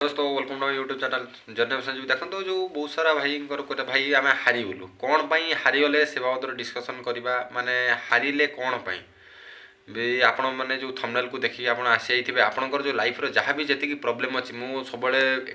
दोस्तों welcome to YouTube channel journey Sanjeev देखो जो बहुत सारा भाई भाई आम हारीगलु कौन हारीगले से बाबद डिस्कसन करवा माने हारिले कौन पाई भी आपण मैंने जो थंबनेल को देखिए आप आसी जाइए आपंकर जो लाइफ जहाँ भी जी प्रोब्लेम अच्छी मु सब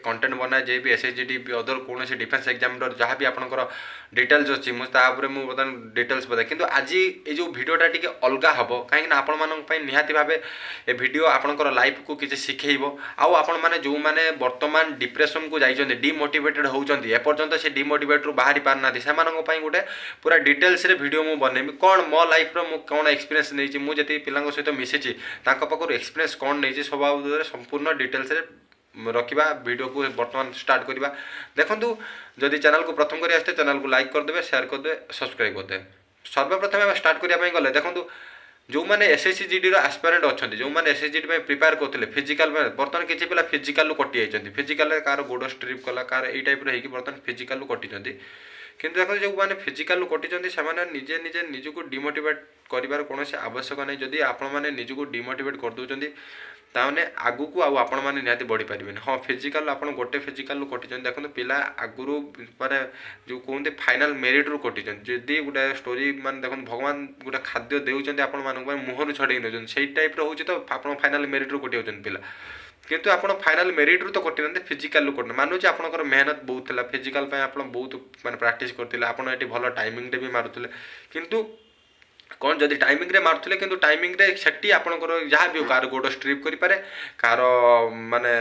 कंटेंट बनाए जे भी एसएचजीडी अदर कौन डिफेन्स एग्जाम जहाँ भी आपंकर डिटेल्स अच्छी मुझे बर्तमान डिटेल्स बताए कि आज ये जो भिडटा टी अलग हम कहीं आपण निहाती भाव ए भिड आपंकर लाइफ को किसी शिखेब आपण मैंने जो मैंने बर्तमान डिप्रेशन को जाइए डिमोटिवेटेड होती एपर्यंत से डिमोटिवेट रू बाहरी पारना से गोटे पूरा डिटेल्स भिड मुझे बनैबी कौन मो लाइफ कौन एक्सपीरियंस नहीं मुझे पिला सहित मिसी पाखु एक्सपीरियंस कौन नहीं सब संपूर्ण डिटेल्स रखा वीडियो को बर्तमान स्टार्ट करवा देखूँ जदि चैनल को प्रथम कर आसते चैनल को लाइक करदे शेयर करदे सब्सक्राइब करदे सर्वप्रथम स्टार्ट करने गले देखूँ जो मैंने एसएसजीडी आस्पिरेंट अच्छा जो मैंने एसएसजीडी प्रिपेयर करते फिजिकाल बर्तमान किसी पिला फिजिकाल कटि जाती फिजिकाल कार गोड़ स्ट्रिप कला कार यही टाइप बर्तमान फिजिकाल कटि किंतु देखो जो मैंने फिजिकाल कटि से निजे निजे निजक डिमोटिवेट कर कौन आवश्यक नहीं जदि आपण मैंने निजक डिमोटिवेट कर दूसरी ताने आगु को आपण मैंने निहाती बढ़ी पारे हाँ फिजिकाल आप गोटे फिजिकाल कटि देखो पिला आगुरी माने जो कहते फाइनाल मेरिट रू कटि जदि गोटे स्टोरी मान देखो भगवान गोटे खाद्य देउछन्ति आपण मानक मुहर छड़े नौन से टाइप रोचे तो आप फाइनाल मेरिट रू कटि होचन पिला किंतु आप फाइनाल मेरिट रू तो कटि ना फिजिकाल कटि मानुचे आपंकर मेहनत बहुत था फिजिकाल आप बहुत माने प्रैक्टिस करते आप भल टाइमिंग भी मारुले किंतु कौन जदि टाइमिंग रे मारुले कि टाइमिंग रे सेठी आपंकर जहाँ भी हो कार गोड़ स्ट्रिप करें कार माने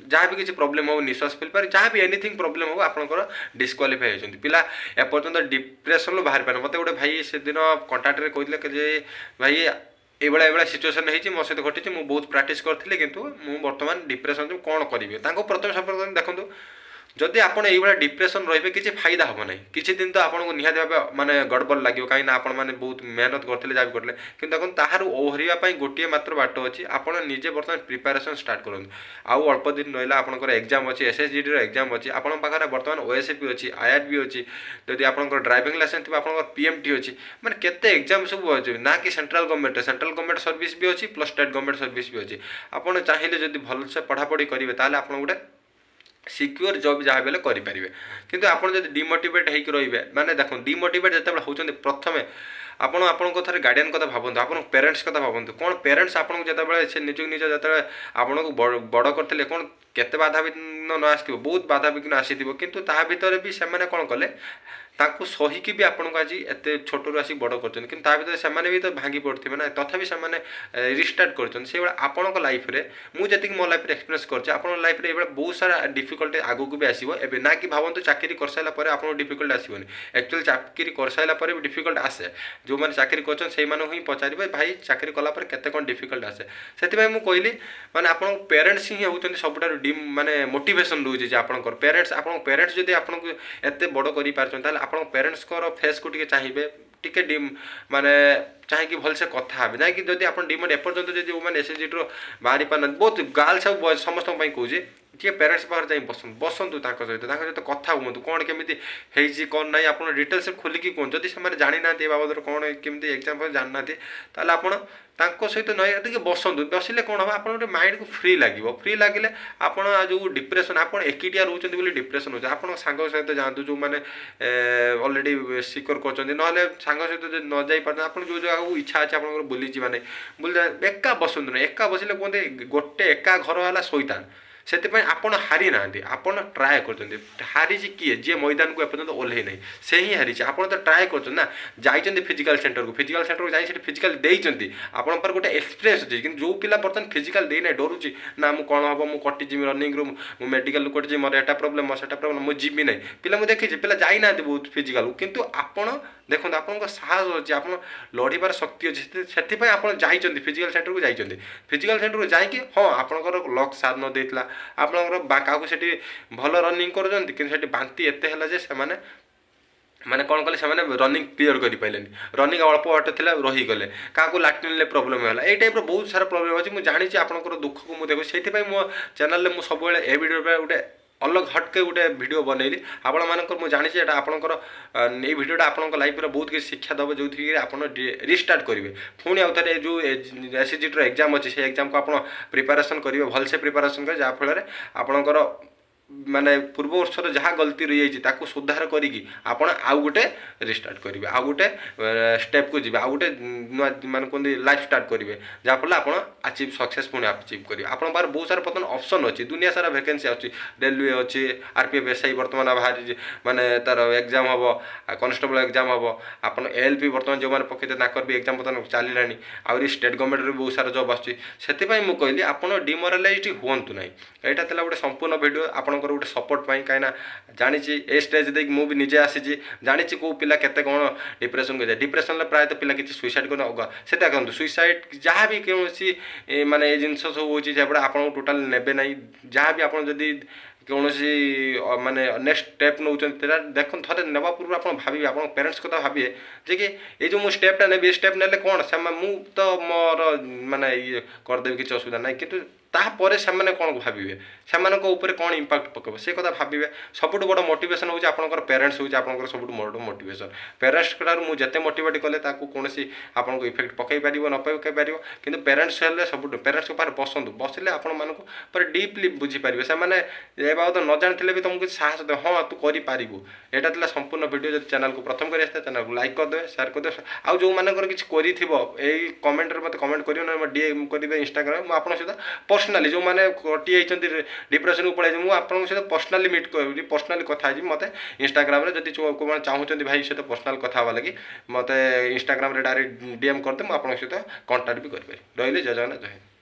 जहाँ भी किसी प्रोब्लेम हो निश्वास फील पारे जहाँ भी एनीथिंग प्रोब्लेम हो आपंकर डिस्क्वालीफाई होती पिला एपर्यंत डिप्रेशन बाहर पारे मत गोटे भाई से दिन कंटाक्ट रे कहते भाई ये सिचुएसन है मो सहित घटी मुझे बहुत प्रैक्टिस करी कि बर्तमान डिप्रेशन कौन करी प्रथम संपर्क देखो जदि आपड़ ये डिप्रेशन रे किसी फायदा हम ना किसी दिन तो आपको निहाती भाव माने गड़बड़ लगे कहीं आप बहुत मेहनत करते जहाँ भी करते कि देखो तार ओहरवाई गोटे मात्र बाट अच्छी आप निजे बर्तमान प्रिपेरेसन स्टार्ट करूँ आउ अल्प दिन रहा आपंकर एग्जाम अच्छी एसएसजीडी एग्जाम अच्छी आप बर्तमान ओएसएपी अच्छी आईआरबी अच्छी जदि आपंकर ड्राइविंग लाइसेंस थी आप पीएमटी अच्छी मैंने केते एग्जाम सब अच्छे ना कि सेंट्रल गवर्नमेंट सर्विस भी अच्छी प्लस स्टेट गवर्नमेंट सर्विस भी अच्छी आपड़ चाहिए जब भलसे पढ़ापढ़ी करेंगे ताहले आप गोटे सिक्योर जॉब जहाँ भी करेंगे किंतु आप डिमोटिवेट होकर रे माने देखो डिमोटिवेट जिते होती प्रथम आपण थे गार्डियन कथा भावतु आप पेरेन्ट्स कथा भावतु कौन पेरेन्ट्स आपको जिते निज निज जो आपन को बड़ करते कौन केते बाधा विघ्न न आसो बहुत बाधा विघ्न आसी किंतु ता भीतर भी से कौन कले ताकू सहीकि भी आपन को आज एत छोटू आसिक बड़ कर भर से भी तो भांगी पड़े ना तथापि से रिस्टार्ट कर आपण लाइफ रे मुझे मो लाइफ एक्सपीरियंस कर लाइफ रे बहुत सारा डिफिकल्टी आगू को भी आसो ए ना कि भावतु चाकरी कर सारा पर आप डिफिकल्ट आसोनी एक्चुअली चाकरी कर सारा पर भी डिफिकल्ट आसे जो मैंने चाकरी कर पचारे भाई चाकरी कलापर केते कौन डिफिकल्ट आसे से मुझे कहली माने आप पेरेन्ट्स ही होती सब माने मोटिवेशन रोचे आपंकर पेरेन्ट्स जब आपको एत बड़ कर आप पेरेन्ट्स फेस को टे चाहिए टे माने चाहिए भलसे कथा ना कि जब आप डिमोट एपर्यंत जो मैंने एसएसजीडी बाहरी पार बहुत गर्ल्स और समस्त कहे टे पेरेन्ट्स पाखे जा बसतु सहित कथा हूँ कौन केमी कौन ना आप डिटेल्स खोलिकी कहूँ जब से जानी ना बाबद कौन केमी एग्जाम जाना ताल आप सहित नई बसतु बसिले कौन हम आप माइंड को फ्री लगे आप जो डिप्रेशन आप एकिटिया रोचते बोली डिप्रेशन हो आप सांग सहित जातु जो मैंने अलरेडी सिक्योर कर ना सांग सहित न जाई पार आप जो जगह इच्छा अच्छे आप बुली जाना नहीं बुली एका बसतु ना एका बसिले कहते गोटे एका घर है शैतान से आपड़ हारी ना आपड़ ट्राए कर हारी किए जी मैदान को एपर्यंत ओल्हे ना से ही हारी आप तो ट्राए कर जाइए फिजिकल सेंटर को जाए फिजिकल देती आपन पर गोटे एक्सपीरियंस अच्छी कि जो पिला बर्तमान फिजिकल देना डरुची ना मुझे कौन हम मुझे कटिजी रनिंग रू मुझे मेडिकल कटिजी मोर एटा प्रोब्लेम मोर सेटा प्रोब्लेम मुझे जीवी ना पिला मुझे देखी पिला जाइना बहुत फिजिकल किंतु आपड़ देखो आप साहस अच्छे आप लड़ार शक्ति अच्छे से आप फिजिकल सेंटर को जाइए फिजिकल सेंटर को जाकि हाँ आपंकर लक साथ न देता आपंकर क्या भल रनिंग कर बांति एत है से माने कौन कले से रनिंग क्लीयर कर पारे रनिंग अल्प बाट थी रहीगले क्या लाट्रिन प्रोब्लेम है ये टाइप बहुत सारा प्रोब्लेम अच्छी मुझे जानी आपंकर दुख को मुझे देखो से मो चैनल में सब ए वीडियो गोटे अलग हटके गोटे भिडियो बनैली आपण मानकर मु जानी एटा आपनकर ए भिडियोटा आपनकर लाइफ रे बहुत किसी शिक्षा दब जो थी आपण रिस्टार्ट करेंगे पुणी आउ थे जो एसएसजी एग्जाम अच्छी से एग्जाम को आप प्रिपारेसन करेंगे भलसे प्रिपारेसन करेंगे जहाँफल आपणकर माने पूर्व वर्षर जहाँ गलती रही जाइए सुधार करी आपण आउ गोटे रिस्टार्ट करेंगे आउ गोटे स्टेप को जी आउ गोटे नुआ मान कहते लाइफ स्टार्ट करेंगे जहाँफल आप अचिव सक्सेस पुणी अचिव करेंगे आप बहुत सारा बर्तमान ऑप्शन अच्छी दुनिया सारा वैकेंसी अच्छी रेलवे अच्छी आरपीएफ एसआई बर्तमान बाहरी माने तार एग्जाम हम कॉन्स्टेबल एग्जाम हम आप एलपी बर्तमान जो मैंने पकड़ते ताकर भी एग्जाम बर्तमान चलला आहरी स्टेट गवर्नमेंट भी बहुत सारा जॉब आसुच्छी से मुझे आप डिमोरालाइज हूँ ना यहाँ था गोटे संपूर्ण भिडियो आपंकर गोटे सपोर्ट कहीं जानी ए स्टेज देख मुझे निजे आसी जानी कौ पिला केते कौन डिप्रेशन को जाए डिप्रेशन प्रायतः पिला किसी सुइसाइड करना होगा से देखो सुइसाइड जहाँ भी कौन माने ये जिन सब हो आपको टोटाल नेबे ना जहाँ भी आप जदि कौन माने नेक्स्ट स्टेप नौ देख थे नेवा पूर्व आप भावी आप पेरेंट्स कथा भाविए जे कि ये जो मुझे स्टेपटा नेबी स्टेप नेले कौन से मु तो मोर माने ये करदेवी किसी असुविधा ना कि तापर से कौन भावे से कौन इम्पाक्ट पकेब से कथा भावे सबुठ बड़ मोटिवेशन होकर आपंकर पेरेंट्स होकर आपंकर सब बड़ मोटिवेशन पेरेंट्स मुझे जिते मोटिवेट कले कौन आपको इफेक्ट पकई पार न पकई पार कि पेरेंट्स हेल्ले सब पेरेंट्स बसतु बसिले आप डीपली बुझीपारे से बाबद न जानी भी तुमको साहस दे हाँ तू कर यहाँ संपूर्ण वीडियो जो चैनल को प्रथम कर चैनल को लाइक करदे शेयर करदे आउ जो मानकर किसी कर कमेंट मत कमेंट कर डीएम करेंगे इंस्टाग्राम मुझे सहित पर्सनाली जो मैंने कटी होती डिप्रेशन को पड़े मुझे आपको सहित पर्सनाली मीट कर पर्सनाली कथा मत इंस्टाग्राम जब चाहूँ भाई सहित पर्सनाल कथा लगी मत इंस्टाग्राम डायरेक्ट डीएम करदे मुझे सहित कंटाक्ट भी करें रही जय जगन्नाथ जय हिंद।